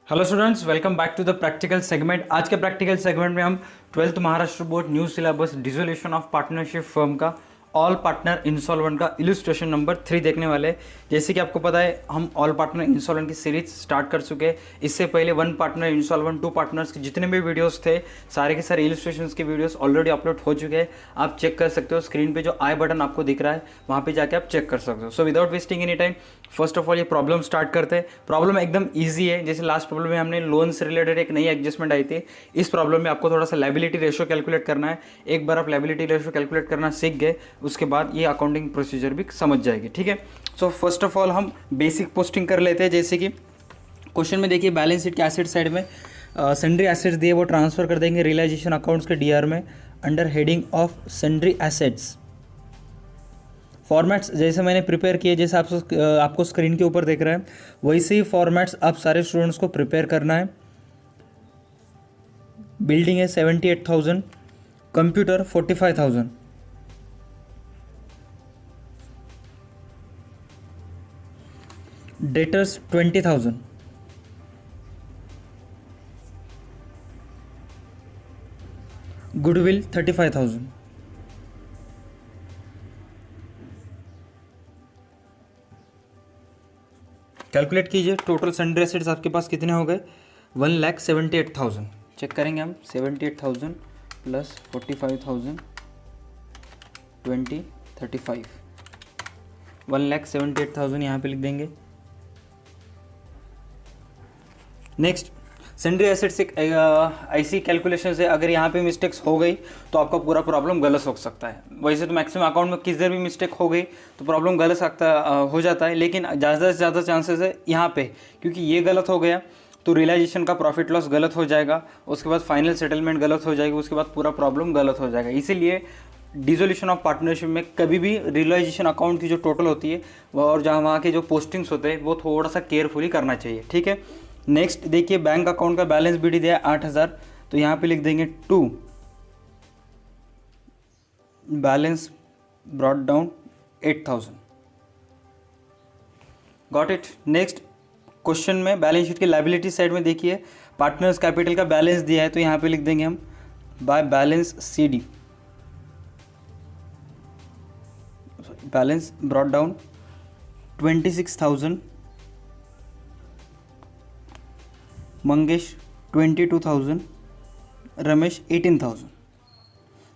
Hello students, welcome back to the practical segment. आज के practical segment में हम 12th Maharashtra board new syllabus dissolution of partnership firm का all partner insolvent का illustration number 3 देखने वाले हैं। जैसे कि आपको पता है, हम ऑल पार्टनर इंसॉल्वेंट की सीरीज स्टार्ट कर चुके हैं। इससे पहले one partner insolvent, two partners के जितने भी वीडियोस थे, सारे के सारे इलस्ट्रेशंस के वीडियोस ऑलरेडी अपलोड हो चुके हैं। आप चेक कर सकते हो, स्क्रीन पे जो आई बटन आपको दिख रहा है वहाँ पे जाके आप चेक कर सकते हो। So without wasting any time, first of all ये प्रॉब्लम स्टार्ट करते हैं। प्रॉब्लम एकदम ईजी है। जैसे लास्ट प्रॉब्लम में हमने लोन से रिलेटेड एक नई एडजस्टमेंट आई थी, इस प्रॉब्लम में आपको थोड़ा सा लायबिलिटी रेशियो कैलकुलेट करना है। एक बार आप लायबिलिटी रेशियो कैलकुलेट करना सीख गए, उसके बाद ये अकाउंटिंग प्रोसीजर भी समझ जाएगी। ठीक है, सो फर्स्ट ऑफ ऑल हम बेसिक पोस्टिंग कर लेते हैं। जैसे कि क्वेश्चन में देखिए, बैलेंस शीट के एसेट साइड में सन्ड्री एसेट्स दिए, वो ट्रांसफर कर देंगे रियलाइजेशन अकाउंट्स के डीआर में under heading of sundry assets. Formats जैसे मैंने प्रिपेयर किए, जैसे आपको स्क्रीन के ऊपर देख रहे हैं, वैसे ही फॉर्मेट्स आप सारे स्टूडेंट्स को प्रिपेयर करना है। बिल्डिंग है 78,000, कंप्यूटर 45,000, डेटर्स 20,000, गुडविल 35,000। कैलकुलेट कीजिए, टोटल सन्ड्री एसेट्स आपके पास कितने हो गए? 1,78,000। चेक करेंगे हम, 78,000 प्लस 45,000 20 35, 1,78,000 यहाँ पे लिख देंगे। नेक्स्ट, सन्ड्री एसेट्स एक ऐसी कैलकुलेशन है, अगर यहाँ पे मिस्टेक्स हो गई तो आपका पूरा प्रॉब्लम गलत हो सकता है। वैसे तो मैक्सिमम अकाउंट में किस देर भी मिस्टेक हो गई तो प्रॉब्लम गलत हो जाता है, लेकिन ज़्यादा से ज़्यादा चांसेस है यहाँ पे, क्योंकि ये गलत हो गया तो रियलाइजेशन का प्रॉफिट लॉस गलत हो जाएगा, उसके बाद फाइनल सेटलमेंट गलत हो जाएगी, उसके बाद पूरा प्रॉब्लम गलत हो जाएगा। इसीलिए डिसोल्यूशन ऑफ पार्टनरशिप में कभी भी रियलाइजेशन अकाउंट की जो टोटल होती है और जहाँ वहाँ के जो पोस्टिंग्स होते हैं वो थोड़ा सा केयरफुली करना चाहिए। ठीक है, नेक्स्ट देखिए, बैंक अकाउंट का बैलेंस बीडी दिया है 8,000, तो यहाँ पे लिख देंगे 2, balance brought down 8,000। Got it. Next question में बैलेंस शीट के लायबिलिटी साइड में देखिए, पार्टनर्स कैपिटल का बैलेंस दिया है, तो यहाँ पे लिख देंगे हम by balance CD, balance brought down 26,000, Mangesh 22,000, Ramesh 18,000।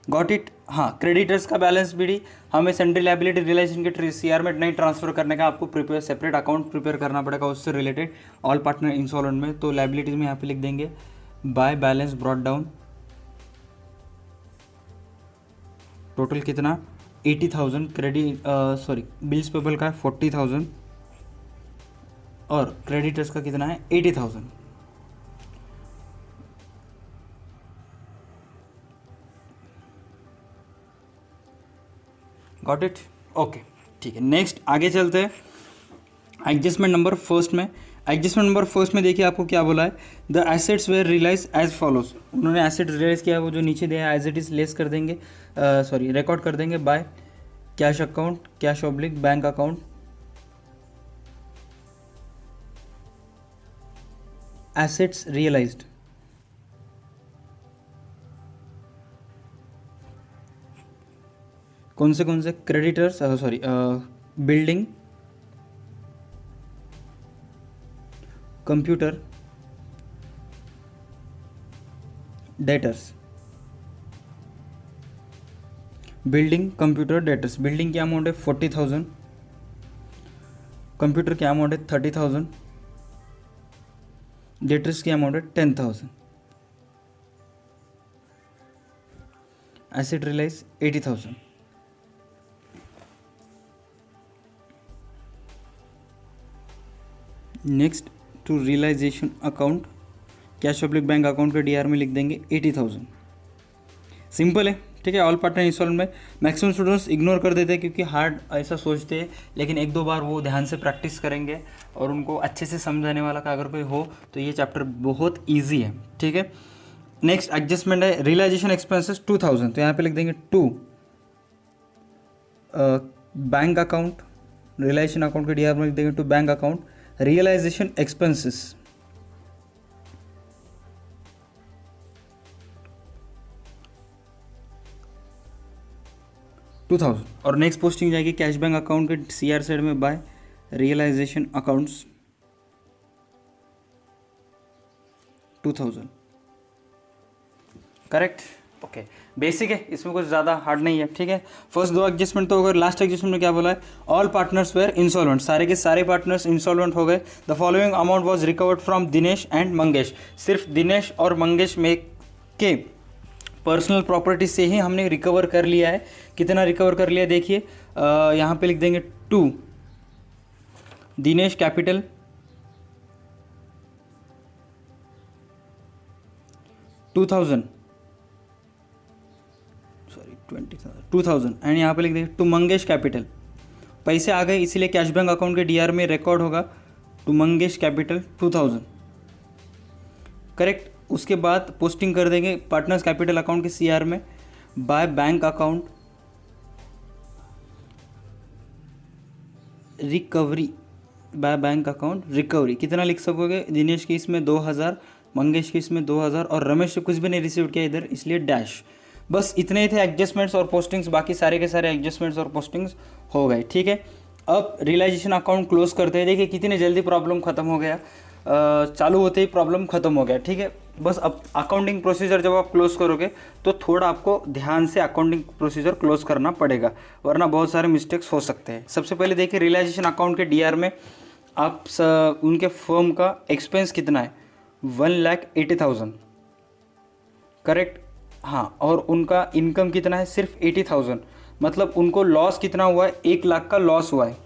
Got it. हाँ, क्रेडिटर्स का बैलेंस बीडी हमें सन्ड्री लायबिलिटी रियलाइजेशन के CR में नहीं ट्रांसफर करने का, आपको प्रिपेयर सेपरेट अकाउंट प्रिपेयर करना पड़ेगा उससे रिलेटेड ऑल पार्टनर इंसॉल्वेंट में। तो लायबिलिटीज में यहाँ पे लिख देंगे by balance brought down, total कितना 80,000, बिल्स पेबल का 40,000 और क्रेडिटर्स का कितना है 80,000। Got it. ओके, ठीक है, नेक्स्ट आगे चलते हैं। एडजस्टमेंट नंबर फर्स्ट में, देखिए आपको क्या बोला है, the assets were realise as follows. उन्होंने एसेट रियलाइज किया है, वो जो नीचे दिया है एज इट इज लेस कर देंगे, रिकॉर्ड कर देंगे by cash account, cash oblique bank account, assets realised. कौन से creditors, building, computer, debtors. Building, computer, debtors. Building की अमाउंट है 40,000, कंप्यूटर की अमाउंट है 30,000, डेटर्स की अमाउंट है 10,000, asset realise 80,000। Next to realisation account, cash public bank account के DR में लिख देंगे 80,000। सिंपल है, ठीक है। ऑल पार्टनर इंस्टॉलमेंट में मैक्सिमम स्टूडेंट्स इग्नोर कर देते हैं क्योंकि हार्ड ऐसा सोचते हैं, लेकिन एक दो बार वो ध्यान से प्रैक्टिस करेंगे और उनको अच्छे से समझाने वाला का अगर कोई हो तो ये चैप्टर बहुत ईजी है, ठीक है। नेक्स्ट एडजस्टमेंट है रियलाइजेशन एक्सपेंसेस 2000, तो यहाँ पे लिख देंगे 2 बैंक अकाउंट, रियलाइजेशन अकाउंट के डीआर में लिख देंगे 2 बैंक अकाउंट, रियलाइजेशन एक्सपेंसेस 2000। और नेक्स्ट पोस्टिंग जाएगी कैश बैंक अकाउंट के CR साइड में by realisation accounts 2000। Correct, okay. Basic है, इसमें कुछ ज़्यादा हार्ड नहीं है, ठीक है। फर्स्ट दो एडजस्टमेंट तो अगर लास्ट एडजस्टमेंट में क्या बोला है, ऑल पार्टनर्स वेयर इंसॉल्वेंट, सारे के सारे पार्टनर्स इंसॉल्वेंट हो गए। The following amount was recovered from Dinesh and Mangesh, सिर्फ दिनेश और मंगेश में के पर्सनल प्रॉपर्टी से ही हमने रिकवर कर लिया है। कितना रिकवर कर लिया देखिए, यहाँ पे लिख देंगे 2 दिनेश कैपिटल 2000 2000 एंड यहाँ पे लिख देंगे टू मंगेश कैपिटल, पैसे आ गए इसीलिए कैश बैंक अकाउंट के DR में रिकॉर्ड होगा टू मंगेश कैपिटल 2000। करेक्ट, उसके बाद पोस्टिंग कर देंगे पार्टनर्स कैपिटल अकाउंट के CR में by bank account recovery, by bank account recovery. कितना लिख सकोगे, दिनेश की इसमें 2000, मंगेश की इसमें 2000 और रमेश से कुछ भी नहीं रिसीव किया इधर, इसलिए डैश। बस इतने ही थे एडजस्टमेंट्स और पोस्टिंग्स, बाकी सारे के सारे एडजस्टमेंट्स और पोस्टिंग्स हो गए, ठीक है। अब रियलाइजेशन अकाउंट क्लोज करते हैं। देखिए कितनी जल्दी प्रॉब्लम खत्म हो गया, चालू होते ही प्रॉब्लम खत्म हो गया, ठीक है। बस अब अकाउंटिंग प्रोसीजर जब आप क्लोज करोगे तो थोड़ा आपको ध्यान से अकाउंटिंग प्रोसीजर क्लोज करना पड़ेगा, वरना बहुत सारे मिस्टेक्स हो सकते हैं। सबसे पहले देखिए रियलाइजेशन अकाउंट के DR में आप उनके फर्म का एक्सपेंस कितना है, 1,80,000, करेक्ट, हाँ। और उनका इनकम कितना है, सिर्फ 80,000, मतलब उनको लॉस कितना हुआ है, 1 लाख का लॉस हुआ है।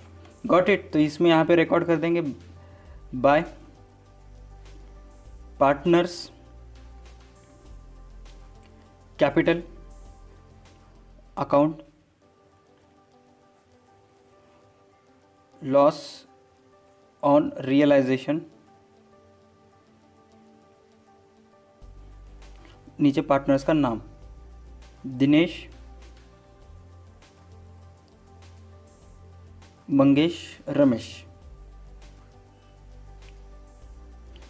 गॉट इट, तो इसमें यहाँ पे रिकॉर्ड कर देंगे by partners capital account loss on realisation, नीचे पार्टनर्स का नाम दिनेश, मंगेश, रमेश।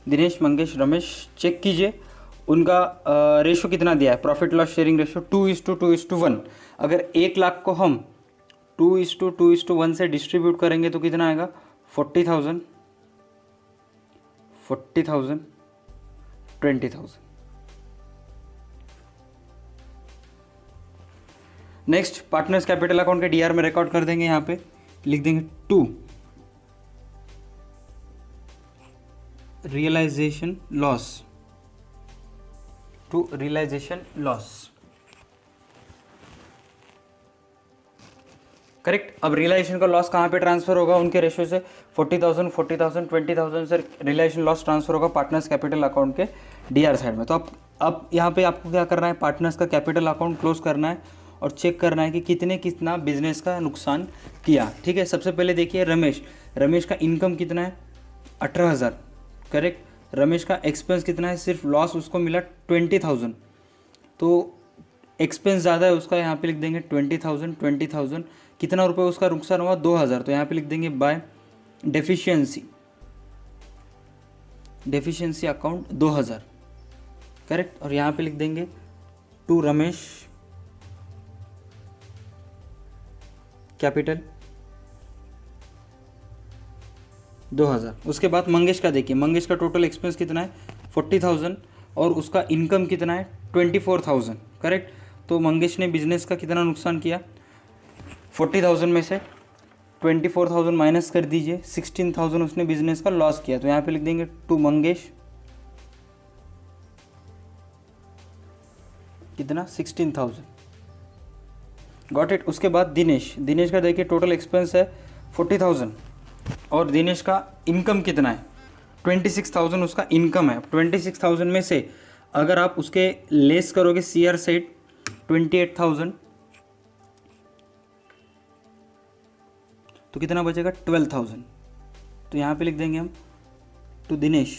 दिनेश, मंगेश, रमेश चेक कीजिए उनका रेशो कितना दिया है, प्रॉफिट लॉस शेयरिंग रेशो 2:2:1। अगर 1 लाख को हम 2:2:1 से डिस्ट्रीब्यूट करेंगे तो कितना आएगा, 40,000, 20,000। नेक्स्ट पार्टनर्स कैपिटल अकाउंट के DR में रिकॉर्ड कर देंगे, यहाँ पे लिख देंगे 2 realisation loss, to realisation loss, correct. अब रियलाइजेशन का लॉस कहाँ पे ट्रांसफर होगा, उनके रेशो से 40,000, 40,000, 20,000 से रियलाइजेशन लॉस ट्रांसफर होगा पार्टनर्स कैपिटल अकाउंट के DR साइड में। तो अब यहाँ पे आपको क्या करना है, पार्टनर्स का कैपिटल अकाउंट क्लोज करना है और चेक करना है कि कितना बिजनेस का नुकसान किया, ठीक है। सबसे पहले देखिए रमेश का इनकम कितना है, 18,000, करेक्ट। रमेश का एक्सपेंस कितना है, सिर्फ लॉस उसको मिला 20,000, तो एक्सपेंस ज़्यादा है उसका, यहाँ पे लिख देंगे 20,000। कितना रुपए उसका नुकसान हुआ, 2,000, तो यहाँ पे लिख देंगे बाय डेफिशिएंसी अकाउंट 2,000, करेक्ट। और यहाँ पे लिख देंगे टू रमेश कैपिटल 2,000। उसके बाद मंगेश का देखिए, मंगेश का टोटल एक्सपेंस कितना है, 40,000 और उसका इनकम कितना है, 24,000, करेक्ट। तो मंगेश ने बिजनेस का कितना नुकसान किया, 40,000 में से 24,000 माइनस कर दीजिए, 16,000 उसने बिजनेस का लॉस किया, तो यहाँ पे लिख देंगे टू मंगेश कितना, 16,000, गॉट इट। उसके बाद दिनेश का देखिए टोटल एक्सपेंस है 40,000 और दिनेश का इनकम कितना है, 26,000 उसका इनकम है। 26,000 में से अगर आप उसके लेस करोगे CR साइड 28,000 तो कितना बचेगा, 12,000। तो यहाँ पे लिख देंगे हम टू दिनेश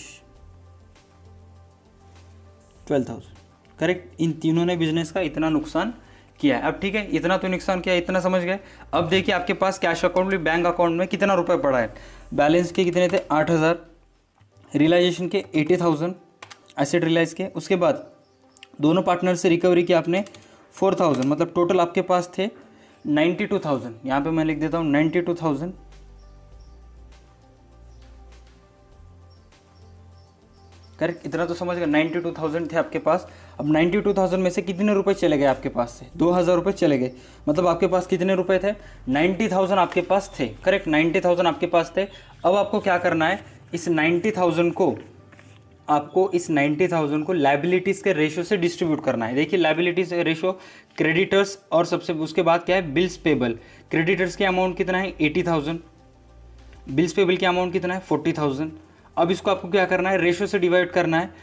12,000, करेक्ट। इन तीनों ने बिजनेस का इतना नुकसान किया है। अब ठीक है, इतना तो नुकसान किया, इतना समझ गए। अब देखिए आपके पास कैश अकाउंट में, बैंक अकाउंट में कितना रुपए पड़ा है, बैलेंस के कितने थे, 8,000, रियलाइजेशन के 80,000 एसेट रियलाइज के। उसके बाद दोनों पार्टनर से रिकवरी की आपने 4,000, मतलब टोटल आपके पास थे 92,000, यहाँ पे मैं लिख देता हूँ 92,000, करेक्ट। इतना तो समझ गए, 92,000 थे आपके पास। अब 92,000 में से कितने रुपए चले गए आपके पास से? 2,000 रुपये चले गए। मतलब आपके पास कितने रुपए थे? 90,000 आपके पास थे, करेक्ट। 90,000 आपके पास थे। अब आपको क्या करना है, इस 90,000 को आपको इस 90,000 को लाइबिलिटीज़ के रेशियो से डिस्ट्रीब्यूट करना है। देखिए लाइबिलिटीज़ रेशियो, क्रेडिटर्स और सबसे उसके बाद क्या है, बिल्स पेबल। क्रेडिटर्स के अमाउंट कितना है? 80,000। बिल्स पेबल के अमाउंट कितना है? 40,000। अब इसको आपको क्या करना है, रेशियो से डिवाइड करना है।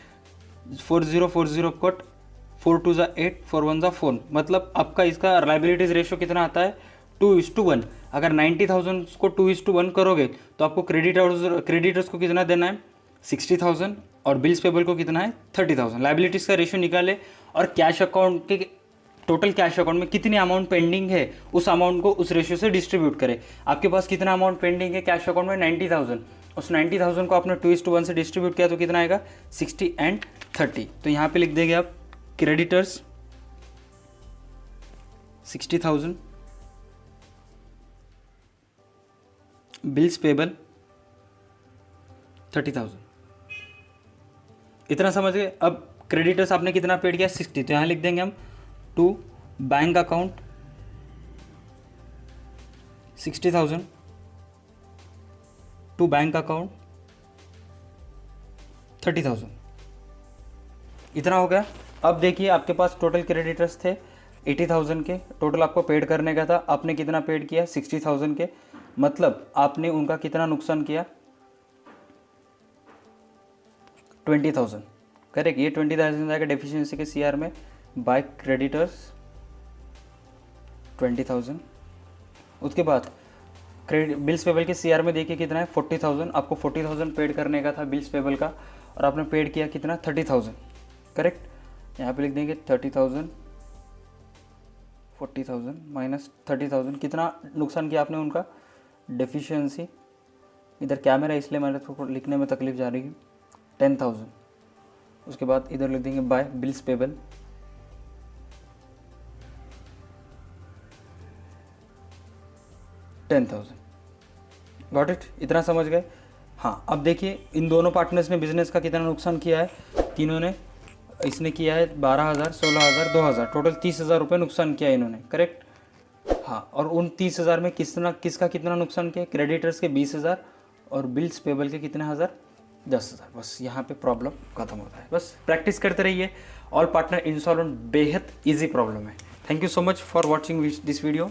40 कट 4 2 ज़ा 8, 4 1 ज़ा 4। मतलब आपका इसका लाइबिलिटीज़ रेशियो कितना आता है? 2:1। अगर 90,000 को 2:1 करोगे तो आपको क्रेडिटर्स को कितना देना है? 60,000 और बिल्स पेबल को कितना है? 30,000। लाइबिलिटीज़ का रेशियो निकाले और कैश अकाउंट के टोटल कैश अकाउंट में कितनी अमाउंट पेंडिंग है उस अमाउंट को उस रेशियो से डिस्ट्रीब्यूट करें। आपके पास कितना अमाउंट पेंडिंग है कैश अकाउंट में? 90,000। उस 90,000 को आपने 2:1 से डिस्ट्रीब्यूट किया तो कितना आएगा? 60 एंड 30। तो यहाँ पे लिख देंगे आप क्रेडिटर्स 60,000, बिल्स पेबल 30,000। इतना समझ गए। अब क्रेडिटर्स आपने कितना पेड किया? 60। तो यहाँ लिख देंगे हम to bank account 60,000, to bank account 30,000। इतना हो गया। अब देखिए आपके पास टोटल क्रेडिटर्स थे 80,000 के, टोटल आपको पेड करने का था। आपने कितना पेड किया? 60,000 के। मतलब आपने उनका कितना नुकसान किया? 20,000, करेक्ट। ये 20,000 आएगा डेफिशिएंसी के सीआर में बाय क्रेडिटर्स 20,000। उसके बाद क्रेडिट बिल्स पेबल के सीआर में देखिए कितना है? 40,000। आपको 40,000 पेड करने का था बिल्स पेबल का, और आपने पेड किया कितना? 30,000, करेक्ट। यहाँ पे लिख देंगे 30,000, 40,000 माइनस 30,000। कितना नुकसान किया आपने उनका? डेफिशिएंसी, इधर कैमरा इसलिए मैंने थोड़ा लिखने में तकलीफ जा रही है, 10,000। उसके बाद इधर लिख देंगे by bills payable 10,000। Got it? इतना समझ गए? हाँ। अब देखिए इन दोनों पार्टनर्स ने बिजनेस का कितना नुकसान किया है। तीनों ने, इसने किया है 12,000, 16,000, 2,000, टोटल 30,000 रुपये नुकसान किया इन्होंने, करेक्ट। हाँ। और उन 30,000 में किसका कितना नुकसान किया? क्रेडिटर्स के 20,000 और बिल्स पेबल के कितने हज़ार? 10,000। बस यहाँ पे प्रॉब्लम खत्म होता है। बस प्रैक्टिस करते रहिए। ऑल पार्टनर इंस्टॉलमेंट बेहद ईजी प्रॉब्लम है। Thank you so much for watching this video.